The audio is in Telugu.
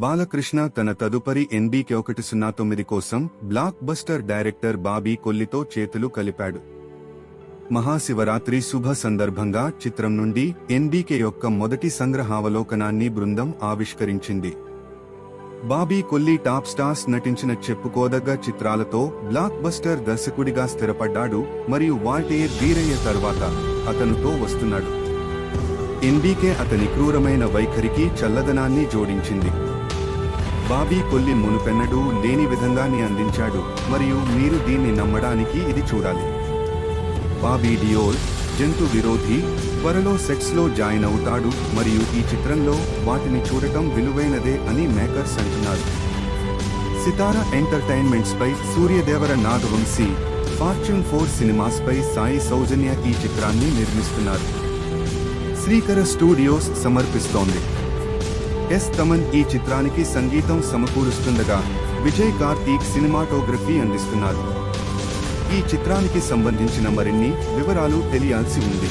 బాలకృష్ణ తన తదుపరి ఎన్బీకే 109 కోసం బ్లాక్ బస్టర్ డైరెక్టర్ బాబీ కొల్లితో చేతులు కలిపాడు. మహాశివరాత్రి శుభ సందర్భంగా చిత్రం నుండి ఎన్బీకే యొక్క మొదటి సంగ్రహావలోకనాన్ని బృందం ఆవిష్కరించింది. బాబీ కొల్లి టాప్ స్టార్స్ నటించిన చెప్పుకోదగ్గ చిత్రాలతో బ్లాక్ బస్టర్ దర్శకుడిగా స్థిరపడ్డాడు మరియు వాల్టేర్ వీరయ్య తర్వాత అతనుతో వస్తున్నాడు. ఎన్బీకే అతని క్రూరమైన వైఖరికి చల్లదనాన్ని జోడించింది. బాబీ కొల్లి మునుపెన్నడూ లేని విధంగాన్ని అందించాడు మరియు మీరు దీన్ని నమ్మడానికి ఇది చూడాలి. బాబీ డియోల్ జంతు విరోధి త్వరలో సెట్స్ లో జాయిన్ అవుతాడు మరియు ఈ చిత్రంలో వాటిని చూడటం విలువైనదే అని మేకర్స్ అంటున్నారు. సితారా ఎంటర్టైన్మెంట్స్ పై సూర్యదేవర నాగవంశీ, ఫార్చ్యూన్ 4 సినిమాస్ పై సాయి సౌజన్య ఈ చిత్రాన్ని నిర్మిస్తున్నారు. శ్రీకర స్టూడియోస్ సమర్పిస్తోంది. ఎస్ తమన్ ఈ చిత్రానికి సంగీతం సమకూరుస్తుండగా విజయ్ కార్తీక్ సినిమాటోగ్రఫీ అందిస్తున్నారు. ఈ చిత్రానికి సంబంధించిన మరిన్ని వివరాలు తెలియాల్సి ఉంది.